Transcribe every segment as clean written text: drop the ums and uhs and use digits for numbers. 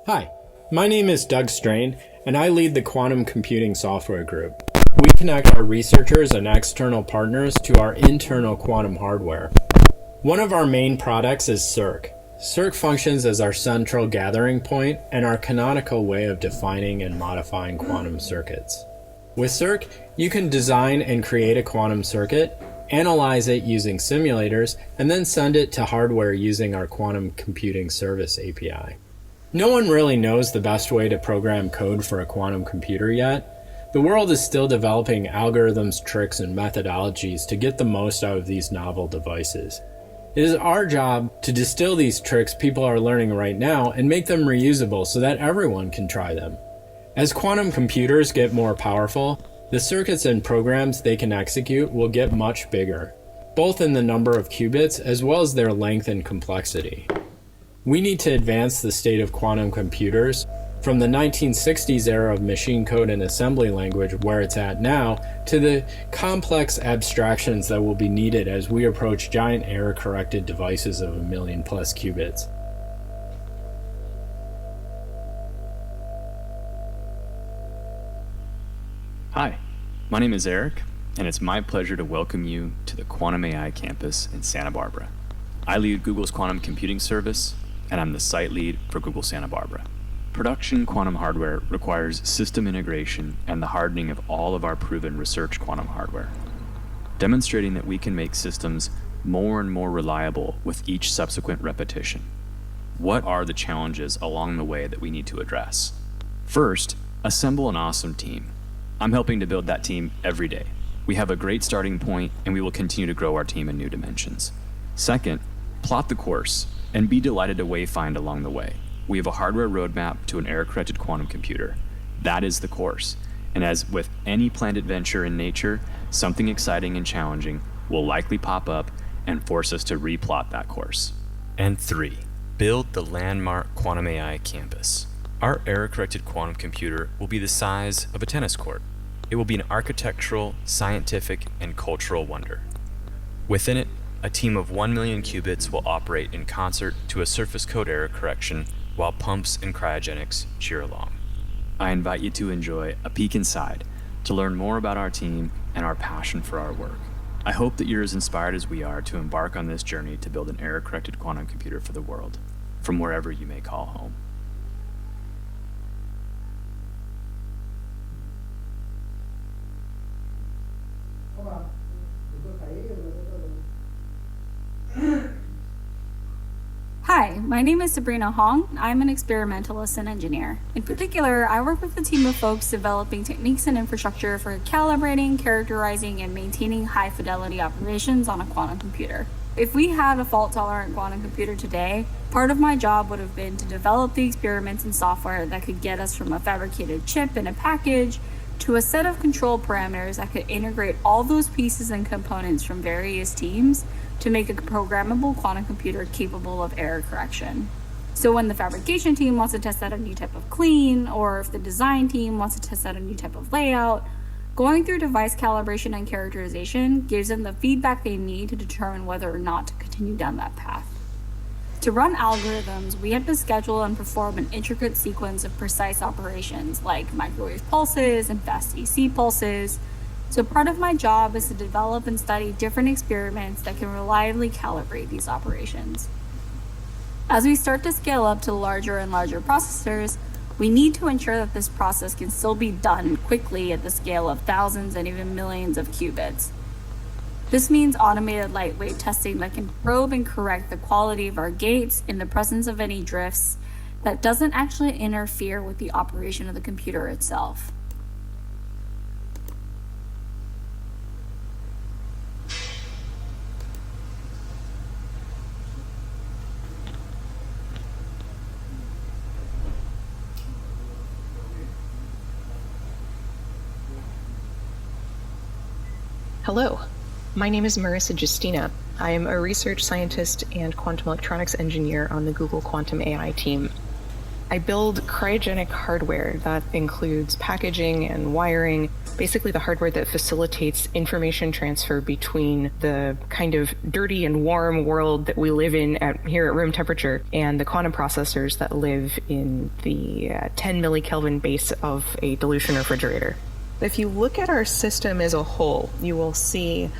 Hi, my name is Doug Strain, and I lead the Quantum Computing Software Group. We connect our researchers and external partners to our internal quantum hardware. One of our main products is Cirq. Cirq functions as our central gathering point and our canonical way of defining and modifying quantum circuits. With Cirq, you can design and create a quantum circuit, analyze it using simulators, and then send it to hardware using our Quantum Computing Service API. No one really knows the best way to program code for a quantum computer yet. The world is still developing algorithms, tricks, and methodologies to get the most out of these novel devices. It is our job to distill these tricks people are learning right now and make them reusable so that everyone can try them. As quantum computers get more powerful, the circuits and programs they can execute will get much bigger, both in the number of qubits as well as their length and complexity. We need to advance the state of quantum computers from the 1960s era of machine code and assembly language where it's at now to the complex abstractions that will be needed as we approach giant error-corrected devices of 1 million plus qubits. Hi, my name is Eric, and it's my pleasure to welcome you to the Quantum AI campus in Santa Barbara. I lead Google's Quantum Computing Service, and I'm the site lead for Google Santa Barbara. Production quantum hardware requires system integration and the hardening of all of our proven research quantum hardware, demonstrating that we can make systems more and more reliable with each subsequent repetition. What are the challenges along the way that we need to address? First, assemble an awesome team. I'm helping to build that team every day. We have a great starting point, and we will continue to grow our team in new dimensions. Second, plot the course and be delighted to wayfind along the way. We have a hardware roadmap to an error-corrected quantum computer. That is the course. And as with any planned adventure in nature, something exciting and challenging will likely pop up and force us to replot that course. And 3, build the landmark Quantum AI campus. Our error-corrected quantum computer will be the size of a tennis court. It will be an architectural, scientific, and cultural wonder. Within it, a team of 1 million qubits will operate in concert to a surface code error correction while pumps and cryogenics cheer along. I invite you to enjoy a peek inside to learn more about our team and our passion for our work. I hope that you're as inspired as we are to embark on this journey to build an error-corrected quantum computer for the world, from wherever you may call home. Hi, my name is Sabrina Hong. I'm an experimentalist and engineer. In particular, I work with a team of folks developing techniques and infrastructure for calibrating, characterizing, and maintaining high-fidelity operations on a quantum computer. If we had a fault-tolerant quantum computer today, part of my job would have been to develop the experiments and software that could get us from a fabricated chip in a package to a set of control parameters that could integrate all those pieces and components from various teams to make a programmable quantum computer capable of error correction. So when the fabrication team wants to test out a new type of clean, or if the design team wants to test out a new type of layout, going through device calibration and characterization gives them the feedback they need to determine whether or not to continue down that path. To run algorithms, we have to schedule and perform an intricate sequence of precise operations like microwave pulses and fast AC pulses. So part of my job is to develop and study different experiments that can reliably calibrate these operations. As we start to scale up to larger and larger processors, we need to ensure that this process can still be done quickly at the scale of thousands and even millions of qubits. This means automated lightweight testing that can probe and correct the quality of our gates in the presence of any drifts that doesn't actually interfere with the operation of the computer itself. Hello, my name is Marissa Justina. I am a research scientist and quantum electronics engineer on the Google Quantum AI team. I build cryogenic hardware that includes packaging and wiring basically the hardware that facilitates information transfer between the kind of dirty and warm world that we live in here at room temperature and the quantum processors that live in the 10 millikelvin base of a dilution refrigerator. If you look at our system as a whole, you will see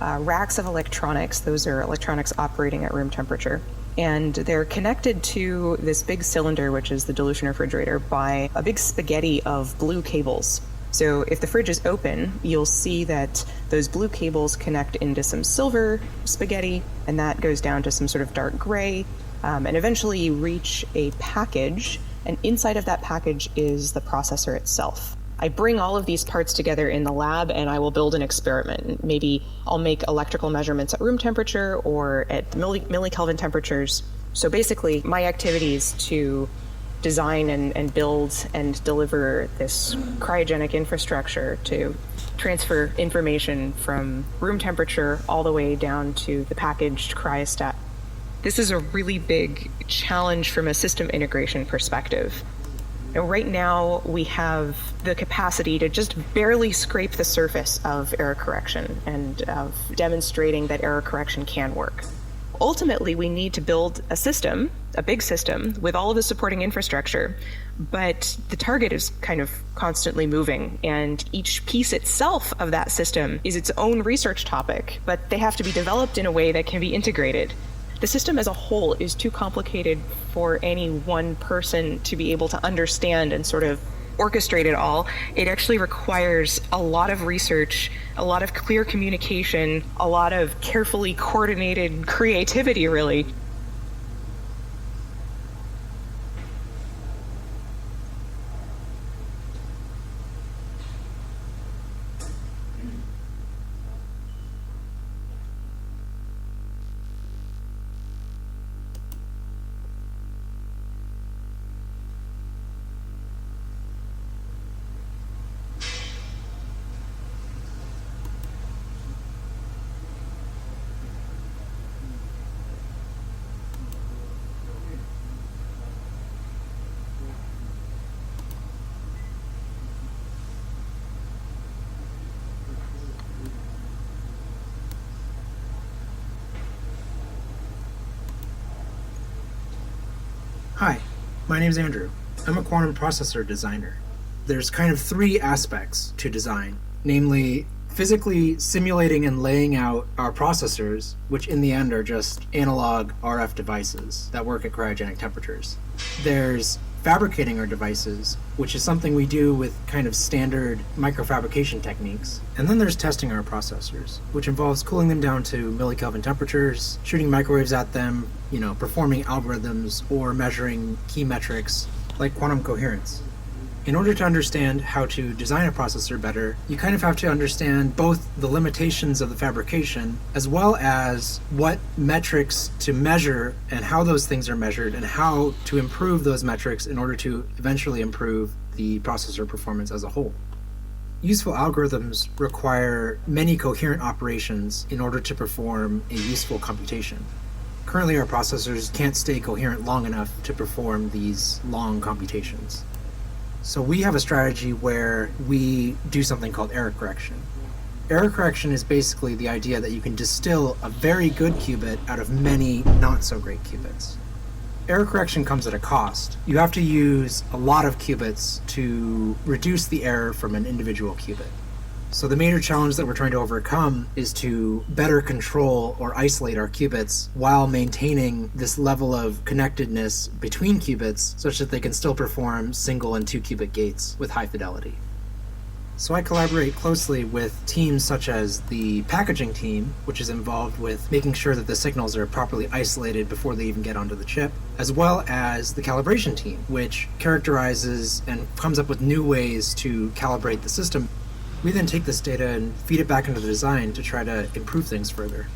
racks of electronics. Those are electronics operating at room temperature. And they're connected to this big cylinder, which is the dilution refrigerator, by a big spaghetti of blue cables. So if the fridge is open, you'll see that those blue cables connect into some silver spaghetti, and that goes down to some sort of dark gray. And eventually you reach a package, and inside of that package is the processor itself. I bring all of these parts together in the lab and I will build an experiment. Maybe I'll make electrical measurements at room temperature or at millikelvin temperatures. So basically my activity is to design and build and deliver this cryogenic infrastructure to transfer information from room temperature all the way down to the packaged cryostat. This is a really big challenge from a system integration perspective. Right now, we have the capacity to just barely scrape the surface of error correction and of demonstrating that error correction can work. Ultimately, we need to build a system, a big system, with all of the supporting infrastructure, but the target is kind of constantly moving, and each piece itself of that system is its own research topic, but they have to be developed in a way that can be integrated. The system as a whole is too complicated for any one person to be able to understand and sort of orchestrate it all. It actually requires a lot of research, a lot of clear communication, a lot of carefully coordinated creativity, really. Hi, my name is Andrew. I'm a quantum processor designer. There's kind of three aspects to design, namely physically simulating and laying out our processors, which in the end are just analog RF devices that work at cryogenic temperatures. There's fabricating our devices, which is something we do with kind of standard microfabrication techniques. And then there's testing our processors, which involves cooling them down to millikelvin temperatures, shooting microwaves at them, performing algorithms or measuring key metrics like quantum coherence. In order to understand how to design a processor better, you kind of have to understand both the limitations of the fabrication as well as what metrics to measure and how those things are measured and how to improve those metrics in order to eventually improve the processor performance as a whole. Useful algorithms require many coherent operations in order to perform a useful computation. Currently, our processors can't stay coherent long enough to perform these long computations. So we have a strategy where we do something called error correction. Error correction is basically the idea that you can distill a very good qubit out of many not so great qubits. Error correction comes at a cost. You have to use a lot of qubits to reduce the error from an individual qubit. So the major challenge that we're trying to overcome is to better control or isolate our qubits while maintaining this level of connectedness between qubits such that they can still perform single and 2 qubit gates with high fidelity. So I collaborate closely with teams such as the packaging team, which is involved with making sure that the signals are properly isolated before they even get onto the chip, as well as the calibration team, which characterizes and comes up with new ways to calibrate the system. We then take this data and feed it back into the design to try to improve things further.